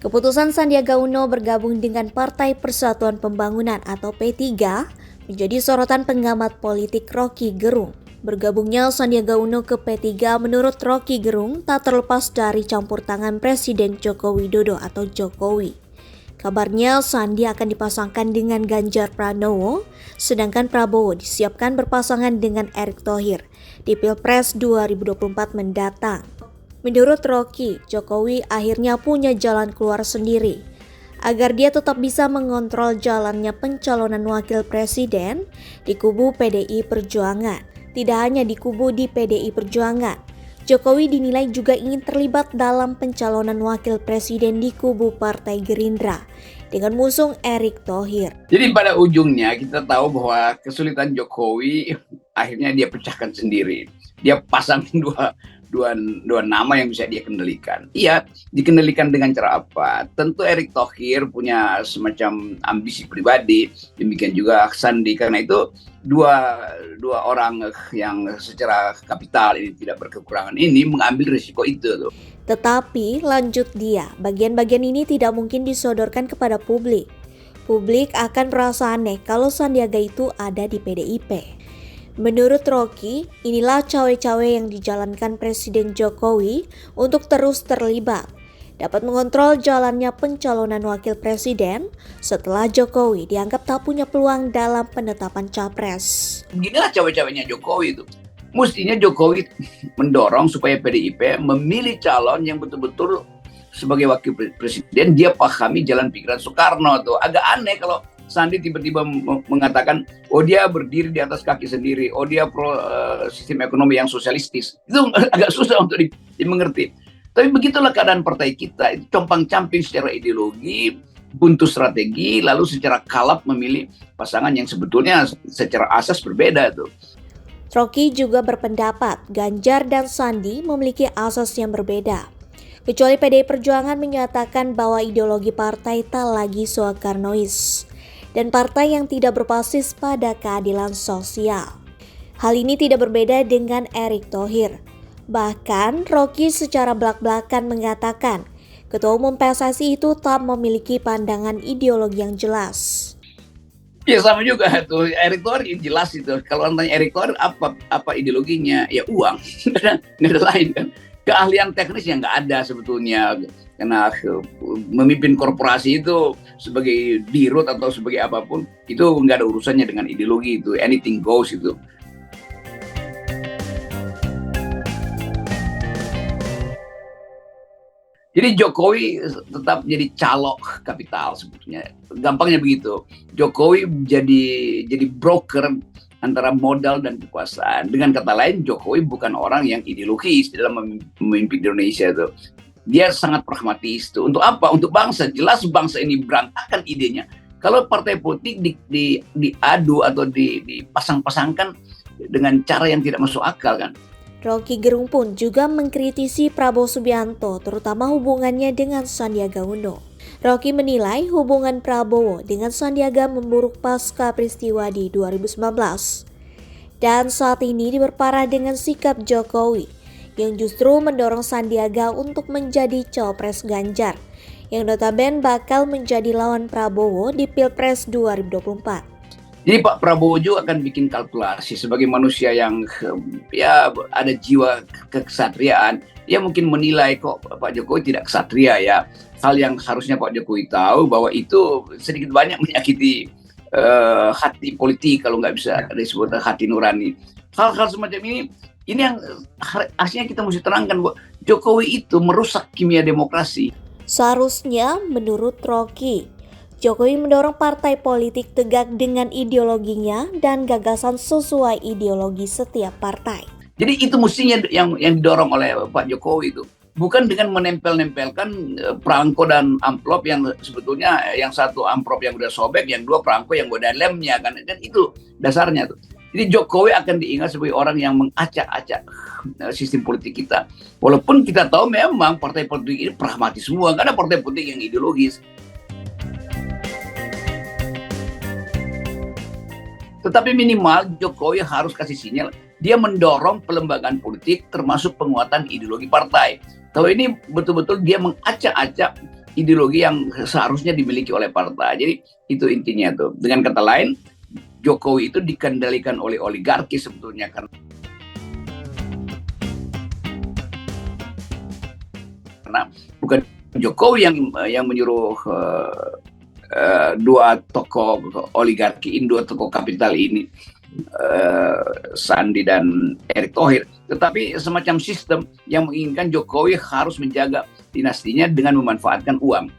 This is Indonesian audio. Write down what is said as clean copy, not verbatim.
Keputusan Sandiaga Uno bergabung dengan Partai Persatuan Pembangunan atau P3 menjadi sorotan pengamat politik Rocky Gerung. Bergabungnya Sandiaga Uno ke P3 menurut Rocky Gerung tak terlepas dari campur tangan Presiden Joko Widodo atau Jokowi. Kabarnya Sandi akan dipasangkan dengan Ganjar Pranowo, sedangkan Prabowo disiapkan berpasangan dengan Erick Thohir di Pilpres 2024 mendatang. Menurut Rocky, Jokowi akhirnya punya jalan keluar sendiri agar dia tetap bisa mengontrol jalannya pencalonan wakil presiden di kubu PDI Perjuangan. Tidak hanya di kubu di PDI Perjuangan, Jokowi dinilai juga ingin terlibat dalam pencalonan wakil presiden di kubu Partai Gerindra dengan mengusung Erick Thohir. Jadi pada ujungnya kita tahu bahwa kesulitan Jokowi akhirnya dia pecahkan sendiri. Dia pasang dua nama yang bisa dia kendalikan. Iya, dikendalikan dengan cara apa? Tentu Erick Thohir punya semacam ambisi pribadi, demikian juga Sandi. Karena itu dua orang yang secara kapital ini tidak berkekurangan ini mengambil risiko itu tuh. Tetapi lanjut dia, bagian-bagian ini tidak mungkin disodorkan kepada publik. Publik akan merasa aneh kalau Sandiaga itu ada di PDIP. Menurut Rocky, inilah cawe-cawe yang dijalankan Presiden Jokowi untuk terus terlibat, dapat mengontrol jalannya pencalonan wakil presiden setelah Jokowi dianggap tak punya peluang dalam penetapan capres. Beginilah cawe-cawenya Jokowi itu. Mestinya Jokowi mendorong supaya PDIP memilih calon yang betul-betul sebagai wakil presiden dia pahami jalan pikiran Soekarno tuh. Agak aneh kalau Sandi tiba-tiba mengatakan, oh dia berdiri di atas kaki sendiri, oh dia pro sistem ekonomi yang sosialistis. Itu agak susah untuk dimengerti. Tapi begitulah keadaan partai kita, itu compang-camping secara ideologi, buntu strategi, lalu secara kalap memilih pasangan yang sebetulnya secara asas berbeda tuh. Rocky juga berpendapat Ganjar dan Sandi memiliki asas yang berbeda. Kecuali PDI Perjuangan menyatakan bahwa ideologi partai tak lagi Soekarnois dan partai yang tidak berbasis pada keadilan sosial. Hal ini tidak berbeda dengan Erick Thohir. Bahkan Rocky secara belak-belakan mengatakan Ketua Umum PSSI itu tak memiliki pandangan ideologi yang jelas. Ya sama juga tuh, Erick Thohir jelas itu. Kalau tanya Erick Thohir apa ideologinya? Ya uang, nggak ada lain kan. Keahlian teknisnya nggak ada sebetulnya. Karena memimpin korporasi itu sebagai dirut atau sebagai apapun, itu nggak ada urusannya dengan ideologi itu. Anything goes itu. Jadi Jokowi tetap jadi calok kapital sebetulnya. Gampangnya begitu. Jokowi jadi broker antara modal dan kekuasaan. Dengan kata lain, Jokowi bukan orang yang ideologis dalam memimpin Indonesia itu. Dia sangat pragmatis tuh. Untuk apa? Untuk bangsa. Jelas bangsa ini berantakan idenya. Kalau partai politik diadu atau dipasang-pasangkan dengan cara yang tidak masuk akal kan. Rocky Gerung pun juga mengkritisi Prabowo Subianto, terutama hubungannya dengan Sandiaga Uno. Rocky menilai hubungan Prabowo dengan Sandiaga memburuk pasca peristiwa di 2019. Dan saat ini diperparah dengan sikap Jokowi yang justru mendorong Sandiaga untuk menjadi cawapres Ganjar, yang notabene bakal menjadi lawan Prabowo di Pilpres 2024. Jadi Pak Prabowo juga akan bikin kalkulasi sebagai manusia yang ya ada jiwa kekesatriaan. Dia mungkin menilai kok Pak Jokowi tidak kesatria ya. Hal yang harusnya Pak Jokowi tahu bahwa itu sedikit banyak menyakiti hati politik kalau nggak bisa disebut hati nurani. Hal-hal semacam ini yang aslinya kita mesti terangkan bahwa Jokowi itu merusak kimia demokrasi. Seharusnya menurut Rocky, Jokowi mendorong partai politik tegak dengan ideologinya dan gagasan sesuai ideologi setiap partai. Jadi itu mestinya yang didorong oleh Pak Jokowi itu. Bukan dengan menempel-nempelkan perangko dan amplop yang sebetulnya yang satu amplop yang udah sobek, yang dua perangko yang udah lemnya kan itu dasarnya tuh. Jadi Jokowi akan diingat sebagai orang yang mengacak-acak sistem politik kita. Walaupun kita tahu memang partai politik ini pragmatis semua, nggak ada partai politik yang ideologis. Tetapi minimal Jokowi harus kasih sinyal dia mendorong pelembagaan politik termasuk penguatan ideologi partai. Kalau ini betul-betul dia mengacak-acak ideologi yang seharusnya dimiliki oleh partai. Jadi itu intinya tuh. Dengan kata lain, Jokowi itu dikendalikan oleh oligarki sebetulnya, karena bukan Jokowi yang menyuruh dua tokoh oligarki ini, dua tokoh kapital ini, Sandi dan Erick Thohir, tetapi semacam sistem yang menginginkan Jokowi harus menjaga dinastinya dengan memanfaatkan uang.